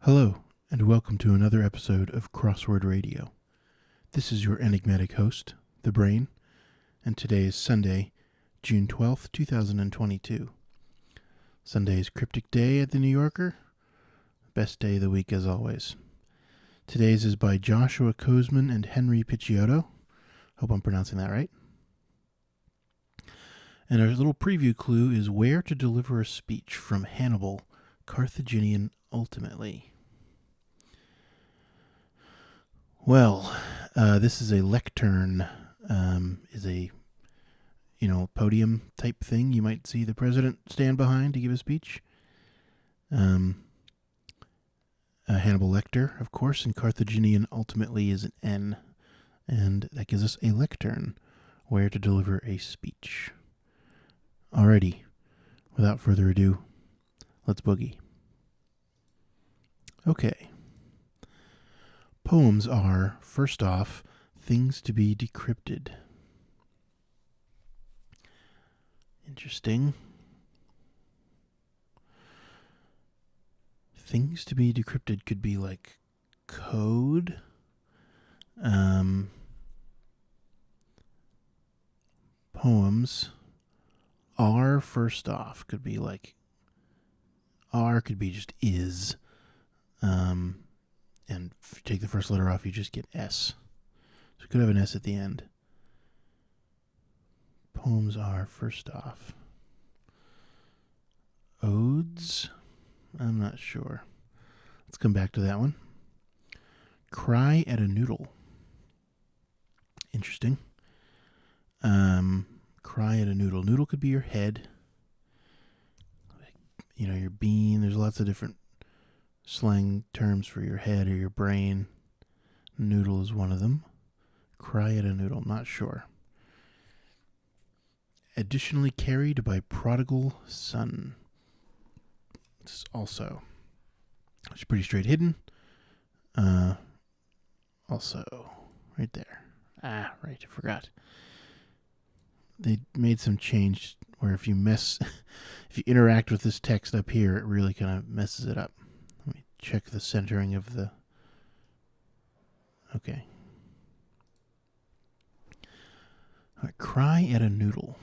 Hello, and welcome to another episode of Crossword Radio. This is your enigmatic host, The Brain, and today is Sunday, June 12th, 2022. Sunday is Cryptic Day at the New Yorker. Best day of the week as always. Today's is by Joshua Kozman and Henry Picciotto. Hope I'm pronouncing that right. And our little preview clue is where to deliver a speech from Hannibal, Carthaginian ultimately. Well, this is a lectern, is a, podium type thing you might see the president stand behind to give a speech. Hannibal Lecter, of course, and Carthaginian ultimately is an N, and that gives us a lectern, where to deliver a speech. Alrighty, without further ado, let's boogie. Okay. Poems are, first off, things to be decrypted. Interesting. Things to be decrypted could be like code. Poems are, first off, could be like R could be just is. And if you take the first letter off, you just get S. So you could have an S at the end. Poems are, first off. Odes? I'm not sure. Let's come back to that one. Cry at a noodle. Interesting. Cry at a noodle. Noodle could be your head. Your bean. There's lots of different slang terms for your head or your brain. Noodle is one of them. Cry at a noodle. Not sure. Additionally carried by prodigal son. This is also, it's pretty straight hidden. Also, right there. Right, I forgot. They made some change where if you interact with this text up here, it really kind of messes it up. Let me check the centering of the... Okay. All right, cry at a noodle.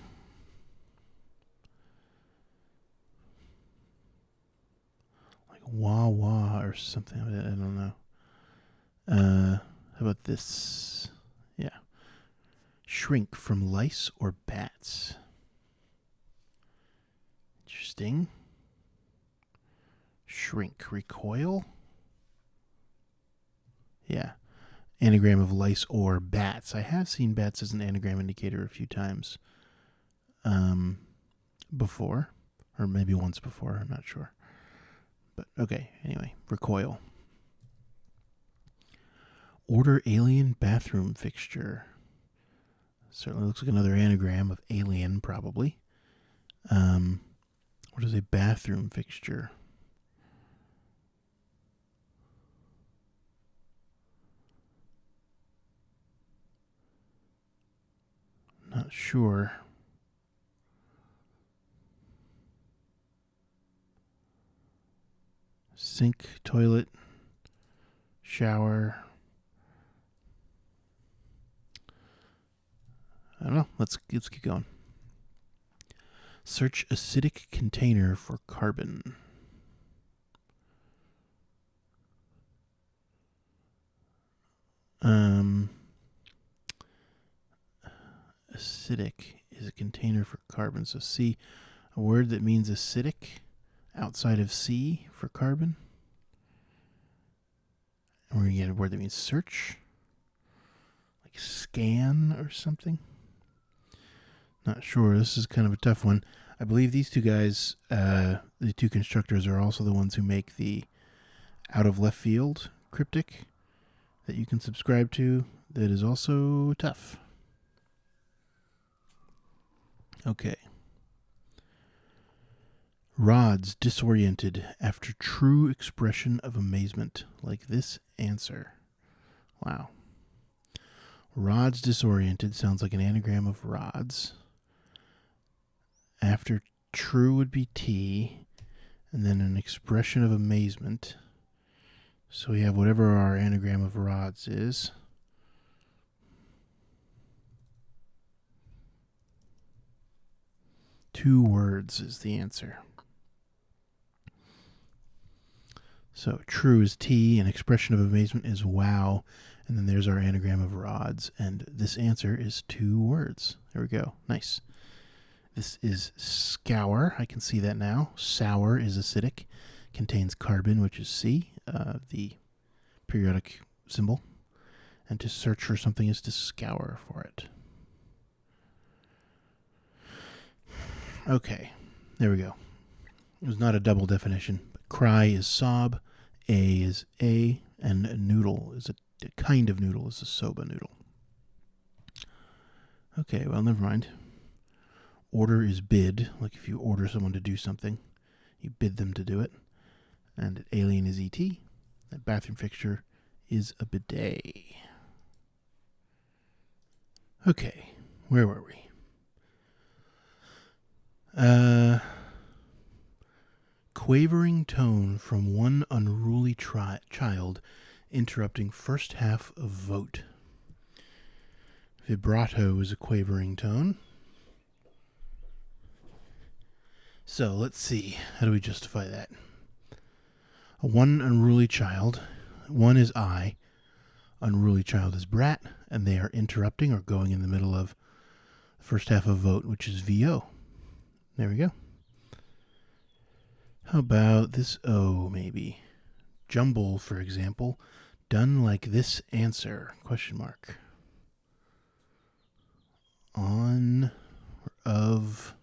Like wah wah or something. I don't know. How about this? Yeah. Shrink from lice or bats. Interesting. Shrink. Recoil? Yeah. Anagram of lice or bats. I have seen bats as an anagram indicator a few times before. Or maybe once before. I'm not sure. But okay. Anyway. Recoil. Order alien bathroom fixture. Certainly looks like another anagram of alien, probably. What is a bathroom fixture? Not sure. Sink, toilet, shower. I don't know. Let's keep going. Search acidic container for carbon. Acidic is a container for carbon. So C, a word that means acidic outside of C for carbon. And we're going to get a word that means search. Like scan or something. Not sure. This is kind of a tough one. I believe these two guys, the two constructors, are also the ones who make the Out of Left Field cryptic that you can subscribe to that is also tough. Okay. Rods disoriented after true expression of amazement, like this answer. Wow. Rods disoriented sounds like an anagram of rods. After true would be T, and then an expression of amazement. So we have whatever our anagram of rods is. Two words is the answer. So true is T, and expression of amazement is wow. And then there's our anagram of rods. And this answer is two words. There we go. Nice. This is scour. I can see that now. Sour is acidic. Contains carbon, which is C, the periodic symbol. And to search for something is to scour for it. Okay. There we go. It was not a double definition. But cry is sob. A is A. And a noodle is a kind of noodle is a soba noodle. Okay, well, never mind. Order is bid, like if you order someone to do something, you bid them to do it. And alien is ET. A bathroom fixture is a bidet. Okay, where were we? Quavering tone from one unruly child interrupting first half of vote. Vibrato is a quavering tone. So let's see. How do we justify that? A one unruly child. One is I. Unruly child is brat. And they are interrupting or going in the middle of the first half of vote, which is VO. There we go. How about this O, maybe? Jumble, for example. Done like this answer? Question mark. On or of...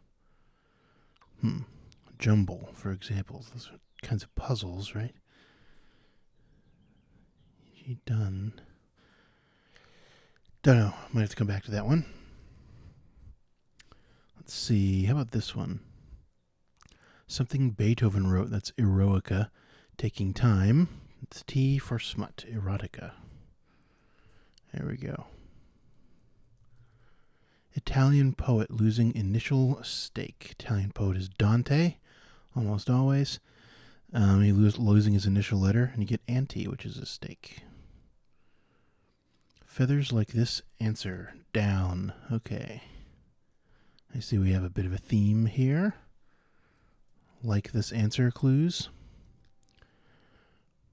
Jumble, for example. Those are kinds of puzzles, right? Done. Don't know. Might have to come back to that one. Let's see. How about this one? Something Beethoven wrote. That's eroica. Taking time. It's T for smut. Erotica. There we go. Italian poet losing initial stake. Italian poet is Dante. Almost always. He losing his initial letter, and you get anti, which is a stake. Feathers like this answer. Down. Okay. I see we have a bit of a theme here. Like this answer clues.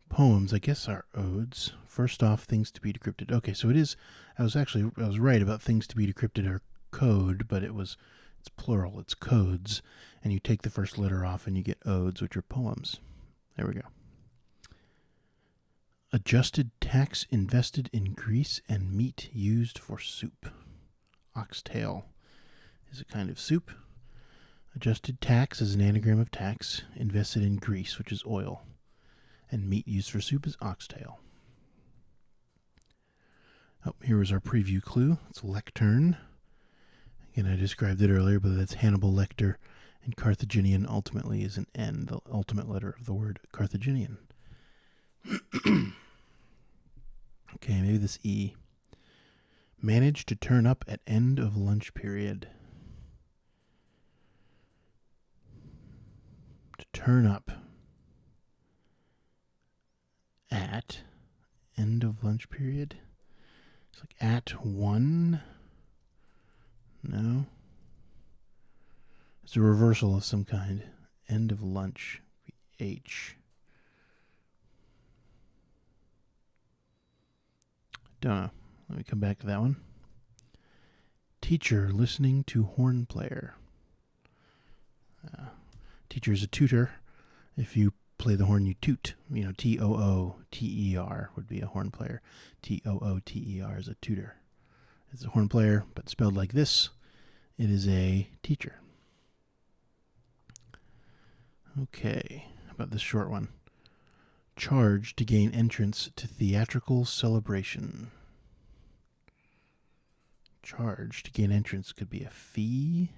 Poems, I guess, are odes. First off, things to be decrypted. Okay, so it is. I was right about things to be decrypted are code, but it's plural. It's codes, and you take the first letter off, and you get odes, which are poems. There we go. Adjusted tax invested in grease and meat used for soup. Oxtail is a kind of soup. Adjusted tax is an anagram of tax. Invested in grease, which is oil. And meat used for soup is oxtail. Oh, here is our preview clue. It's lectern. Again, I described it earlier, but that's Hannibal Lecter. And Carthaginian ultimately is an N, the ultimate letter of the word Carthaginian. Okay, maybe this E. Managed to turn up at end of lunch period. To turn up at end of lunch period. It's like at 1. No. It's a reversal of some kind. End of lunch. H. Don't know. Let me come back to that one. Teacher listening to horn player. Teacher is a tutor. If you play the horn, you toot. Tooter would be a horn player. Tooter is a tutor. It's a horn player, but spelled like this. It is a teacher. Okay, how about this short one? Charge to gain entrance to theatrical celebration. Charge to gain entrance could be a fee.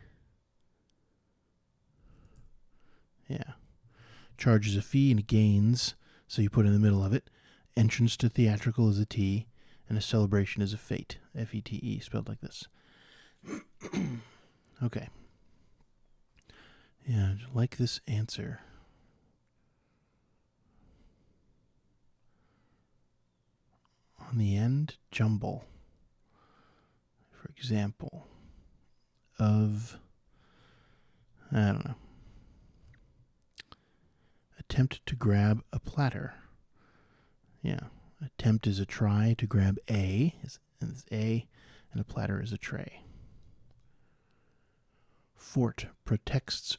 Yeah. Charge is a fee and gains, so you put in the middle of it. Entrance to theatrical is a T, and a celebration is a fete. F-E-T-E, spelled like this. Okay. Yeah, like this answer. jumble. For example, of, I don't know. Attempt to grab a platter. Yeah. Attempt is a try to grab a, and a platter is a tray. Fort protects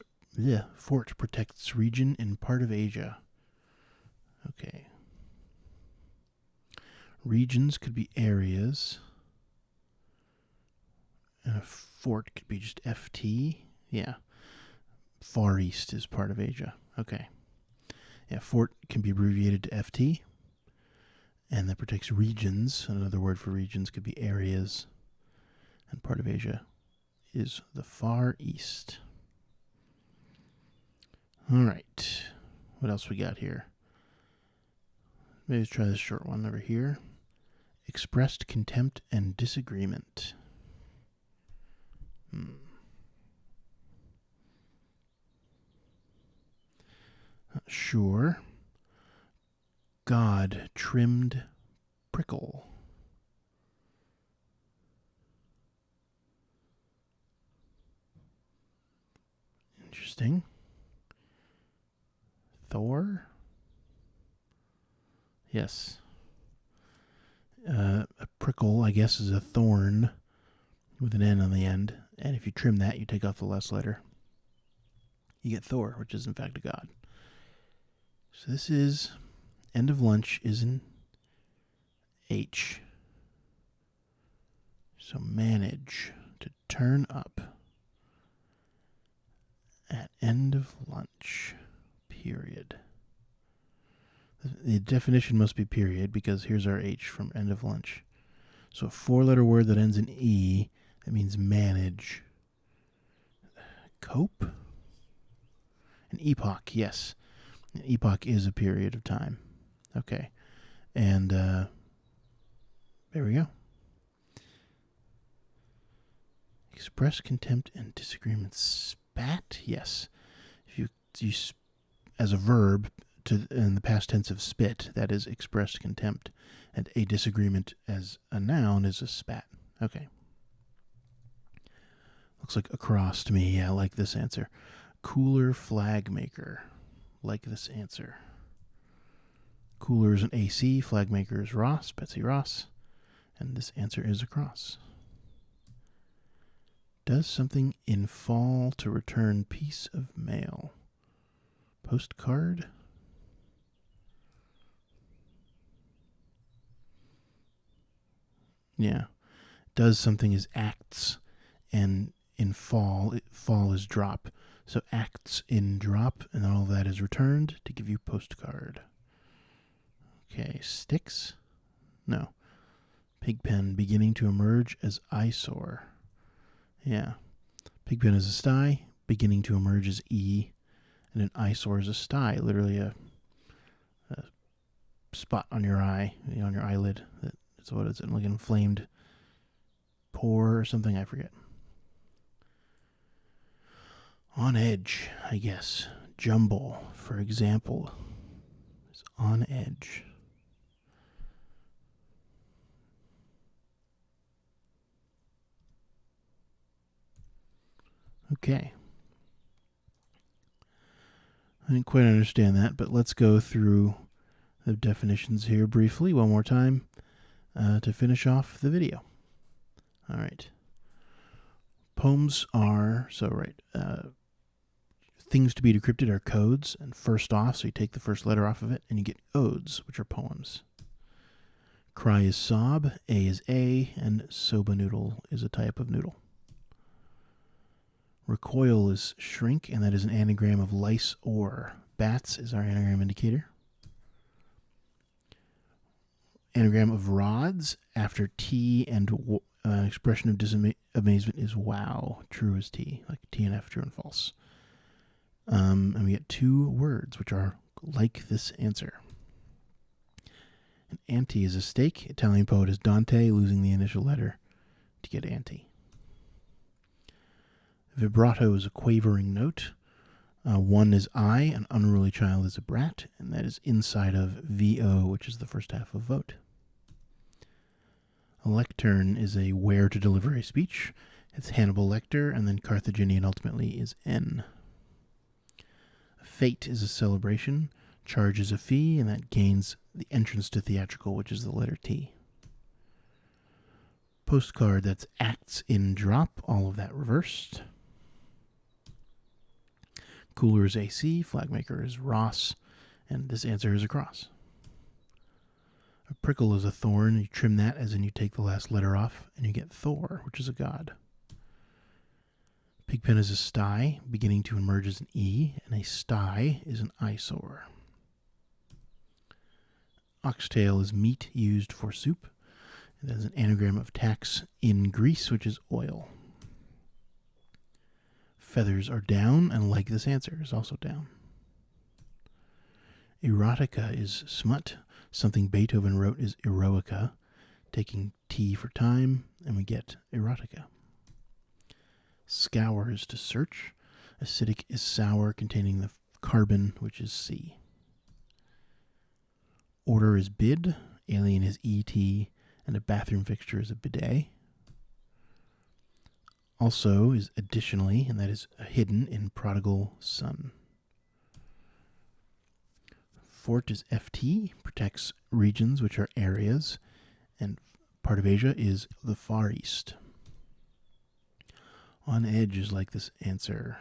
region in part of Asia. Okay. Regions could be areas. And a fort could be just FT. Yeah. Far East is part of Asia. Okay. Yeah, fort can be abbreviated to FT. And that protects regions. Another word for regions could be areas. And part of Asia is the Far East. All right. What else we got here? Maybe let's try this short one over here. Expressed contempt and disagreement. Not sure. God trimmed prickle. Interesting. Thor? Yes. A prickle, I guess, is a thorn with an N on the end. And if you trim that, you take off the last letter. You get Thor, which is in fact a god. So this is, end of lunch is in H. So manage to turn up at end of lunch, period. The definition must be period because here's our H from end of lunch. So a four-letter word that ends in E, that means manage. Cope? An epoch, yes. An epoch is a period of time. Okay. And there we go. Express contempt and disagreement. Spat? Yes. If you as a verb in the past tense of spit, that is expressed contempt. And a disagreement as a noun is a spat. Okay. Looks like across to me. Yeah, I like this answer. Cooler flag maker. Like this answer. Cooler is an AC. Flag maker is Ross. Betsy Ross. And this answer is across. Does something in fall to return piece of mail. Postcard? Yeah. Does something is acts, and in fall is drop. So acts in drop, and all of that is returned to give you postcard. Okay, sticks? No. Pigpen beginning to emerge as eyesore. Yeah. Pigpen is a sty, beginning to emerge as E, and an eyesore is a sty, literally a spot on your eye, on your eyelid. That's what it's like an inflamed pore or something, I forget. On edge, I guess. Jumble, for example, is on edge. Okay. I didn't quite understand that, but let's go through the definitions here briefly one more time to finish off the video. All right. Poems are, things to be decrypted are codes, and first off, so you take the first letter off of it, and you get odes, which are poems. Cry is sob, A is A, and soba noodle is a type of noodle. Recoil is shrink, and that is an anagram of lice or. Bats is our anagram indicator. Anagram of rods, after T and expression of amazement is wow. True is T, like T and F, true and false. And we get two words, which are like this answer. An ante is a stake. Italian poet is Dante, losing the initial letter to get ante. Vibrato is a quavering note. One is I, an unruly child is a brat, and that is inside of VO, which is the first half of vote. A lectern is a where to deliver a speech. It's Hannibal Lecter, and then Carthaginian ultimately is N. A fete is a celebration. Charge is a fee, and that gains the entrance to theatrical, which is the letter T. Postcard, that's acts in drop, all of that reversed. Cooler is AC, flagmaker is Ross, and this answer is a cross. A prickle is a thorn. You trim that as in you take the last letter off, and you get Thor, which is a god. Pigpen is a sty, beginning to emerge as an E, and a sty is an eyesore. Oxtail is meat used for soup. That is an anagram of tax in grease, which is oil. Feathers are down, and like this answer is also down. Erotica is smut. Something Beethoven wrote is eroica, taking T for time, and we get erotica. Scour is to search. Acidic is sour, containing the carbon, which is C. Order is bid. Alien is ET, and a bathroom fixture is a bidet. Also is additionally, and that is hidden in prodigal son. Fort is FT, protects regions which are areas, and part of Asia is the Far East. On edge is like this answer.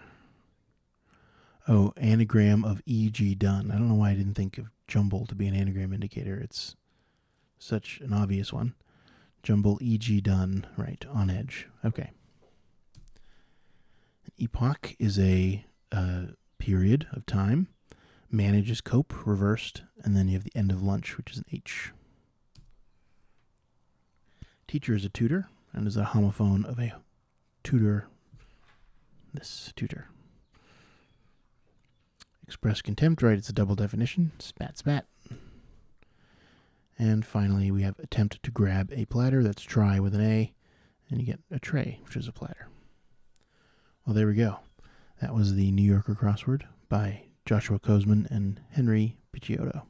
Oh, anagram of E.G. done. I don't know why I didn't think of jumble to be an anagram indicator. It's such an obvious one. Jumble E.G. done, right, on edge. Okay. An epoch is a period of time. Manage is cope, reversed, and then you have the end of lunch, which is an H. Teacher is a tutor, and is a homophone of a tutor. This tutor. Express contempt, right, it's a double definition. Spat, spat. And finally, we have attempt to grab a platter. That's try with an A, and you get a tray, which is a platter. Well, there we go. That was the New Yorker crossword by Joshua Kozman and Henry Picciotto.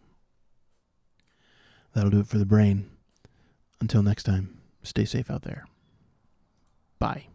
That'll do it for the brain. Until next time, stay safe out there. Bye.